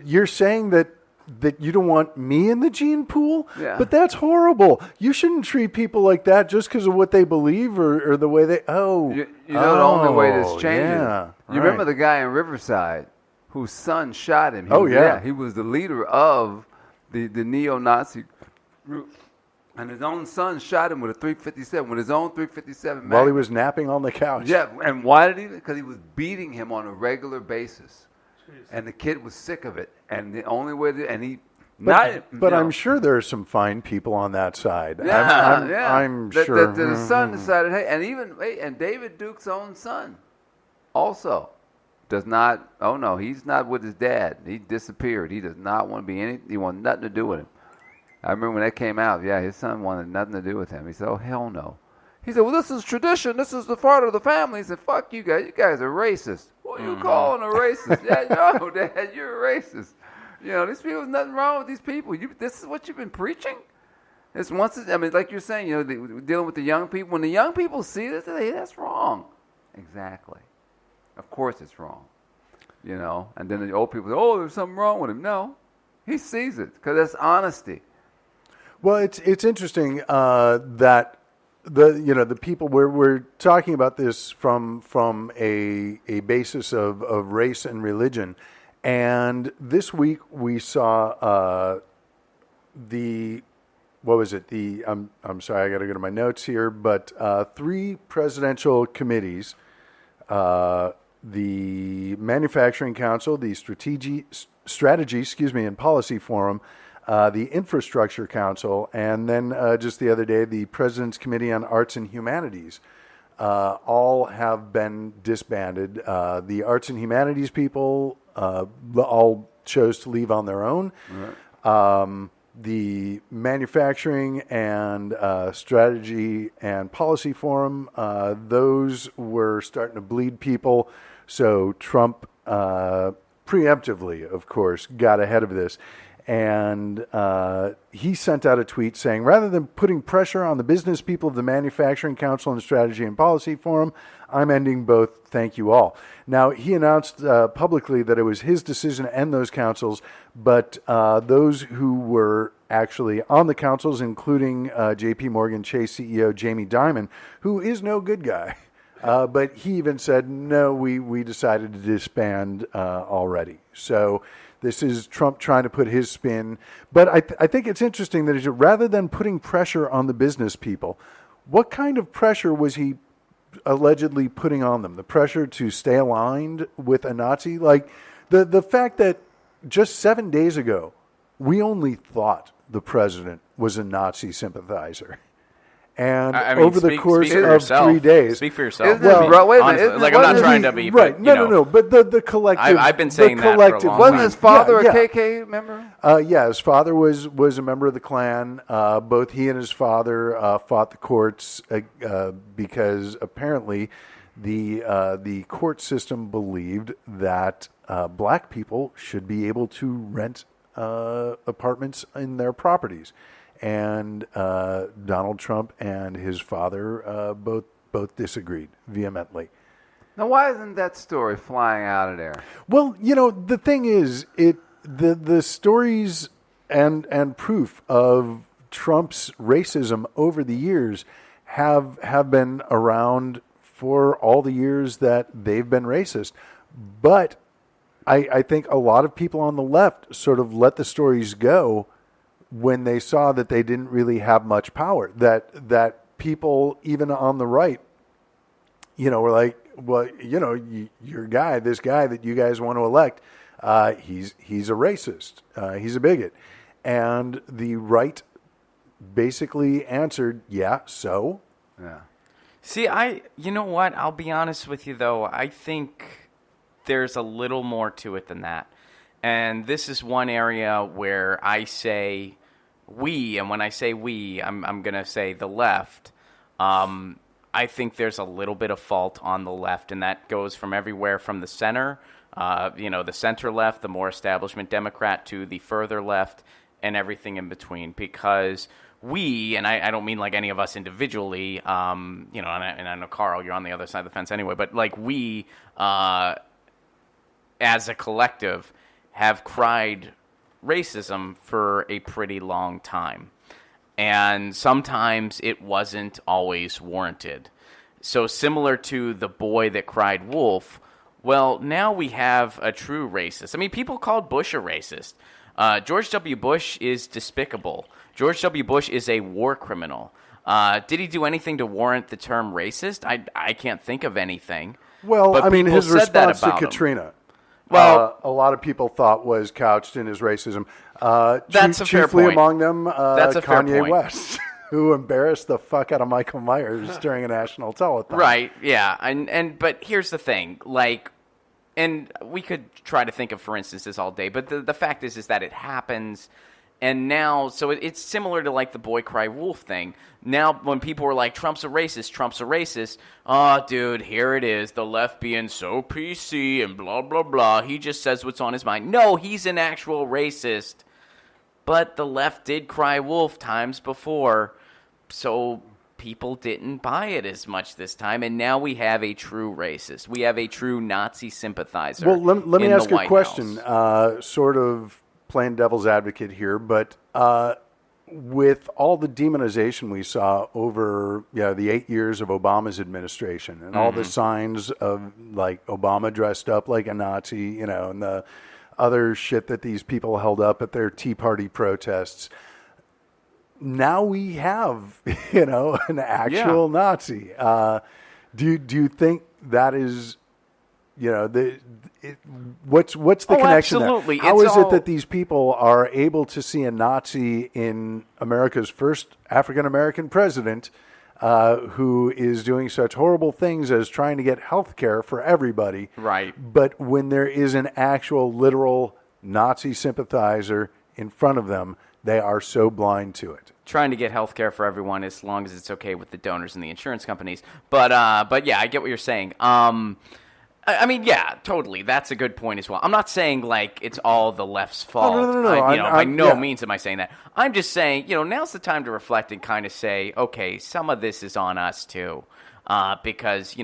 you're saying that you don't want me in the gene pool? Yeah. But that's horrible. You shouldn't treat people like that just because of what they believe or the way they... The only way this changes. Yeah, you remember the guy in Riverside whose son shot him? He was the leader of the neo-Nazi group. And his own son shot him with a .357, with his own .357 while he was napping on the couch. Yeah, and why did he? Because he was beating him on a regular basis. Jeez. And the kid was sick of it. And the only way But I'm sure there are some fine people on that side. Yeah, I'm sure. The son decided, and David Duke's own son also does not, he's not with his dad. He disappeared. He does not want to be he wants nothing to do with him. I remember when that came out, his son wanted nothing to do with him. He said, oh, hell no. He said, well, this is tradition. This is the part of the family. He said, fuck you guys. You guys are racist. What are you calling a racist? No, Dad, you're a racist. These people, there's nothing wrong with these people. This is what you've been preaching? Like you're saying, dealing with the young people. When the young people see this, they say, hey, that's wrong. Exactly. Of course it's wrong. And then the old people say, oh, there's something wrong with him. No, he sees it because that's honesty. Well, it's interesting that the people we're talking about this from a basis of race and religion, and this week we saw I'm sorry, I got to go to my notes here, but 3 presidential committees, the Manufacturing Council, the Strategy, and Policy Forum, the Infrastructure Council, and then just the other day, the President's Committee on Arts and Humanities, all have been disbanded. The Arts and Humanities people all chose to leave on their own. Right. The Manufacturing and Strategy and Policy Forum, those were starting to bleed people, so Trump preemptively, of course, got ahead of this. And he sent out a tweet saying, rather than putting pressure on the business people of the Manufacturing Council and Strategy and Policy Forum, I'm ending both. Thank you all. Now, he announced publicly that it was his decision to end those councils, but those who were actually on the councils, including J.P. Morgan Chase CEO Jamie Dimon, who is no good guy, but he even said, no, we decided to disband already. So this is Trump trying to put his spin. But I think it's interesting that rather than putting pressure on the business people, what kind of pressure was he allegedly putting on them? The pressure to stay aligned with a Nazi? Like the fact that just 7 days ago, we only thought the president was a Nazi sympathizer. And over the course of 3 days... Speak for yourself. Wait a minute. I'm not trying to be... Right. No. But the collective... I've been saying that for a long time. Wasn't his father a KK member? Yeah, his father was a member of the Klan. Both he and his father fought the courts because apparently the court system believed that black people should be able to rent apartments in their properties. And Donald Trump and his father both disagreed vehemently. Now, why isn't that story flying out of there? Well, the thing is, the stories and proof of Trump's racism over the years have been around for all the years that they've been racist. But I think a lot of people on the left sort of let the stories go when they saw that they didn't really have much power, that people even on the right, were like, well, this guy that you guys want to elect, he's a racist, he's a bigot. And the right basically answered, yeah, so? Yeah. See, you know what? I'll be honest with you, though. I think there's a little more to it than that. And this is one area where I say we, and when I say we, I'm going to say the left. I think there's a little bit of fault on the left, and that goes from everywhere from the center, the center left, the more establishment Democrat, to the further left, and everything in between. Because we, and I don't mean like any of us individually, and I know, Carl, you're on the other side of the fence anyway, but like we, as a collective, have cried racism for a pretty long time. And sometimes it wasn't always warranted. So similar to the boy that cried wolf, well, now we have a true racist. I mean, people called Bush a racist. George W. Bush is despicable. George W. Bush is a war criminal. Did he do anything to warrant the term racist? I can't think of anything. Well, But I mean, people his said that response to about him. Katrina, Well- a lot of people thought was couched in his racism. That's a fair chiefly point. among them, That's a fair Kanye point. West, who embarrassed the fuck out of Michael Myers during a national telethon. Right, yeah. But here's the thing, like, and we could try to think of for instances all day, but the fact is that it happens. And now, so it's similar to like the boy cry wolf thing. Now, when people were like, Trump's a racist, oh, dude, here it is, the left being so PC and blah, blah, blah. He just says what's on his mind. No, he's an actual racist. But the left did cry wolf times before, so people didn't buy it as much this time. And now we have a true racist. We have a true Nazi sympathizer. Well, let me in ask the you a White question, House. sort of playing devil's advocate here, but with all the demonization we saw over the 8 years of Obama's administration and all the signs of like Obama dressed up like a Nazi, and the other shit that these people held up at their Tea Party protests, now we have, an actual Nazi. Do you think that is, what's the connection absolutely. there? How It's is all- it that these people are able to see a Nazi in America's first African-American president who is doing such horrible things as trying to get health care for everybody? Right. But when there is an actual literal Nazi sympathizer in front of them, they are so blind to it. Trying to get health care for everyone as long as it's okay with the donors and the insurance companies. But yeah, I get what you're saying. I mean, yeah, totally. That's a good point as well. I'm not saying like it's all the left's fault. no. By no yeah. means am I saying that. I'm just saying, now's the time to reflect and kind of say, okay, some of this is on us too, because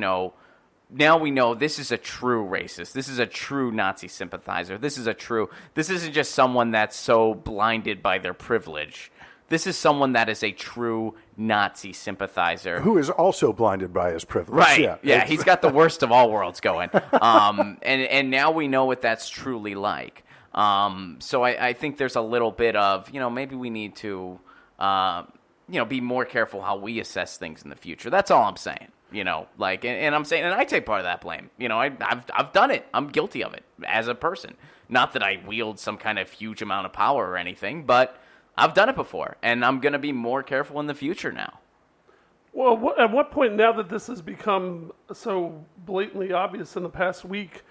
now we know this is a true racist. This is a true Nazi sympathizer. This isn't just someone that's so blinded by their privilege. This is someone that is a true Nazi sympathizer. Who is also blinded by his privilege. Right. Yeah, he's got the worst of all worlds going. And now we know what that's truly like. So I think there's a little bit of, maybe we need to, be more careful how we assess things in the future. That's all I'm saying. And I'm saying, and I take part of that blame. I've done it. I'm guilty of it as a person. Not that I wield some kind of huge amount of power or anything, but I've done it before, and I'm going to be more careful in the future now. Well, at what point, now that this has become so blatantly obvious in the past week,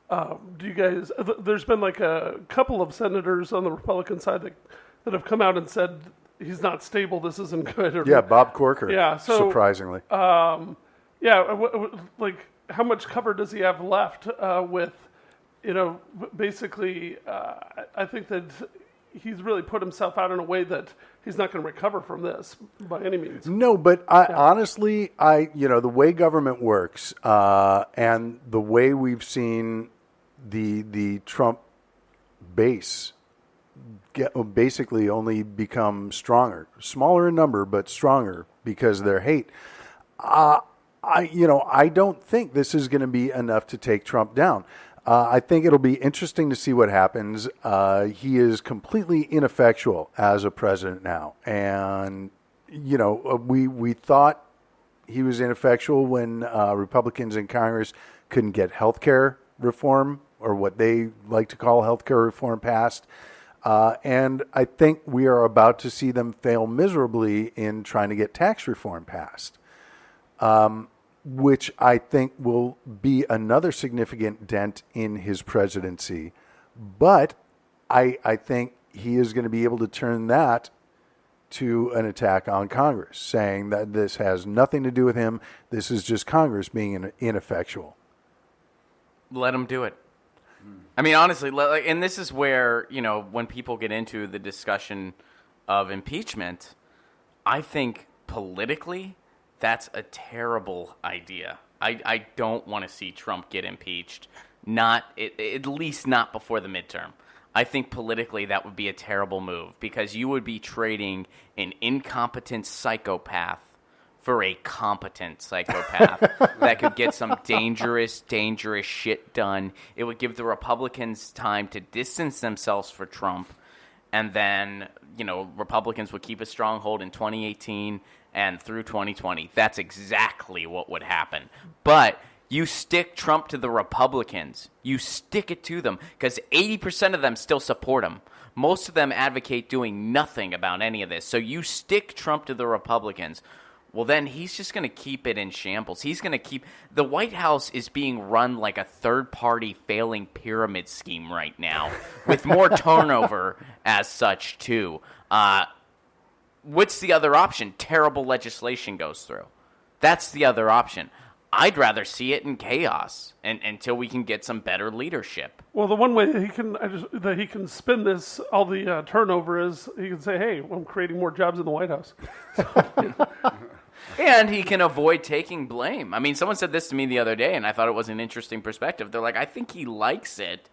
do you guys, there's been like a couple of senators on the Republican side that have come out and said he's not stable, this isn't good. Yeah, Bob Corker. Yeah, so, surprisingly. Like how much cover does he have left with, basically, I think that he's really put himself out in a way that he's not going to recover from this by any means. No, but honestly, the way government works and the way we've seen the Trump base basically only become smaller in number, but stronger because of their hate. I don't think this is going to be enough to take Trump down. I think it'll be interesting to see what happens. He is completely ineffectual as a president now. And, we thought he was ineffectual when Republicans in Congress couldn't get health care reform, or what they like to call health care reform, passed. And I think we are about to see them fail miserably in trying to get tax reform passed. Which I think will be another significant dent in his presidency. But I think he is going to be able to turn that to an attack on Congress, saying that this has nothing to do with him. This is just Congress being ineffectual. Let him do it. I mean, honestly, and this is where, when people get into the discussion of impeachment, I think politically, that's a terrible idea. I don't want to see Trump get impeached. At least not before the midterm. I think politically that would be a terrible move because you would be trading an incompetent psychopath for a competent psychopath that could get some dangerous shit done. It would give the Republicans time to distance themselves from Trump, and then, Republicans would keep a stronghold in 2018 and through 2020. That's exactly what would happen. But you stick Trump to the Republicans. You stick it to them because 80% of them still support him. Most of them advocate doing nothing about any of this. So you stick Trump to the Republicans. Well, then he's just going to keep it in shambles. He's going to keep – the White House is being run like a third-party failing pyramid scheme right now with more turnover as such, too. What's the other option? Terrible legislation goes through. That's the other option. I'd rather see it in chaos until we can get some better leadership. Well, the one way that he can spin this, all the turnover, is he can say, hey, I'm creating more jobs in the White House. And he can avoid taking blame. I mean, someone said this to me the other day, and I thought it was an interesting perspective. They're like, I think he likes it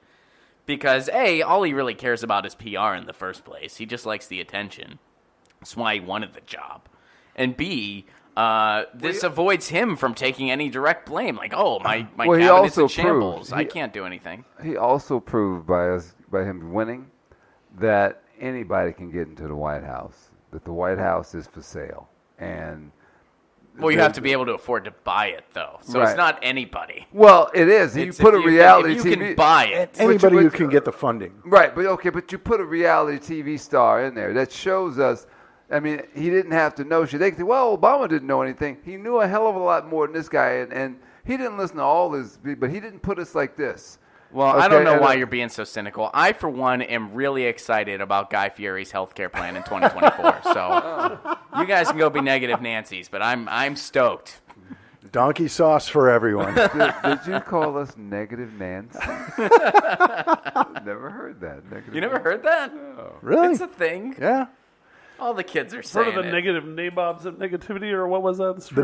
because, A, all he really cares about is PR in the first place. He just likes the attention. That's why he wanted the job. And B, this avoids him from taking any direct blame. Like, my cabinet's in shambles. I can't do anything. He also proved by him winning that anybody can get into the White House, that the White House is for sale. And well, you have to be able to afford to buy it, though. So right. It's not anybody. Well, it is. You put a reality TV. You can buy it. Anybody who can get the funding. Right, but you put a reality TV star in there that shows us. I mean, he didn't have to know shit. They could say, well, Obama didn't know anything. He knew a hell of a lot more than this guy, and he didn't listen to all this, but he didn't put us like this. Well, okay, I don't know why you're being so cynical. I, for one, am really excited about Guy Fieri's healthcare plan in 2024. So you guys can go be negative Nancy's, but I'm stoked. Donkey sauce for everyone. Did you call us negative Nancy? Never heard that. You never heard that? No. Really? It's a thing. Yeah. All the kids are saying Sort of the negative nabobs of negativity, or what was that? The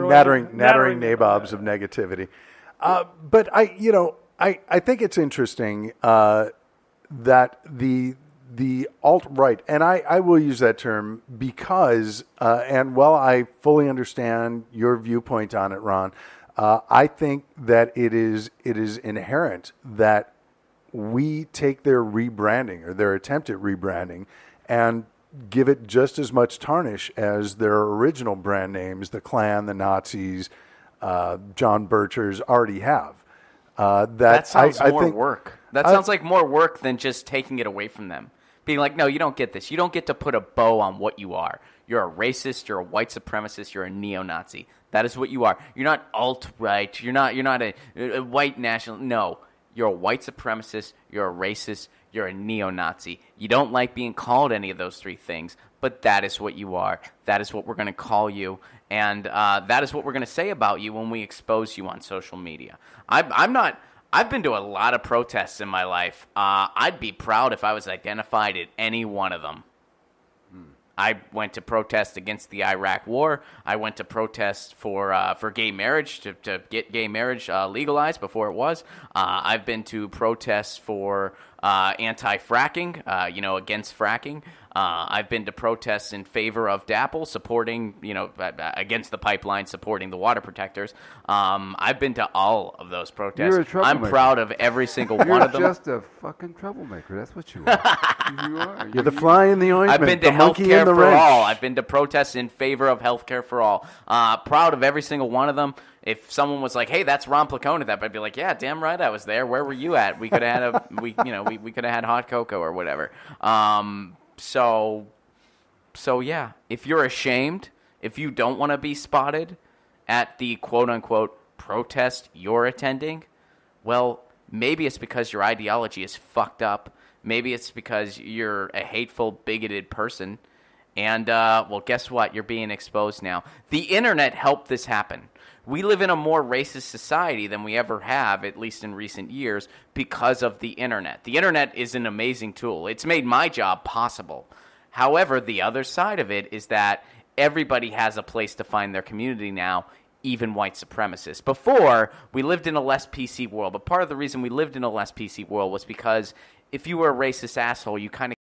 nattering nabobs of negativity. But I think it's interesting that the alt-right, and I will use that term because, and while I fully understand your viewpoint on it, Ron, I think that it is inherent that we take their rebranding or their attempt at rebranding and give it just as much tarnish as their original brand names, the Klan, the Nazis, John Birchers already have. That sounds more work. That sounds like more work than just taking it away from them. Being like, no, you don't get this. You don't get to put a bow on what you are. You're a racist. You're a white supremacist. You're a neo-Nazi. That is what you are. You're not alt-right. You're not a white national. No, you're a white supremacist. You're a racist. You're a neo-Nazi. You don't like being called any of those three things, but that is what you are. That is what we're going to call you, and that is what we're going to say about you when we expose you on social media. I've been to a lot of protests in my life. I'd be proud if I was identified at any one of them. I went to protest against the Iraq War. I went to protest for gay marriage, to get gay marriage legalized before it was. I've been to protests for anti-fracking, against fracking. I've been to protests in favor of DAPL, supporting, against the pipeline, supporting the water protectors. I've been to all of those protests. You're a troublemaker. I'm proud of every single one of them. You're just a fucking troublemaker. That's what you are. You are. You're the fly in the ointment. I've been to healthcare for all. I've been to protests in favor of healthcare for all. Proud of every single one of them. If someone was like, "Hey, that's Ron Placone," I'd be like, "Yeah, damn right, I was there. Where were you at? We could have had we could have had hot cocoa or whatever." So yeah, if you're ashamed, if you don't want to be spotted at the quote-unquote protest you're attending, well, maybe it's because your ideology is fucked up. Maybe it's because you're a hateful, bigoted person. And, well, guess what? You're being exposed now. The internet helped this happen. We live in a more racist society than we ever have, at least in recent years, because of the internet. The internet is an amazing tool. It's made my job possible. However, the other side of it is that everybody has a place to find their community now, even white supremacists. Before, we lived in a less PC world, but part of the reason we lived in a less PC world was because if you were a racist asshole, you kind of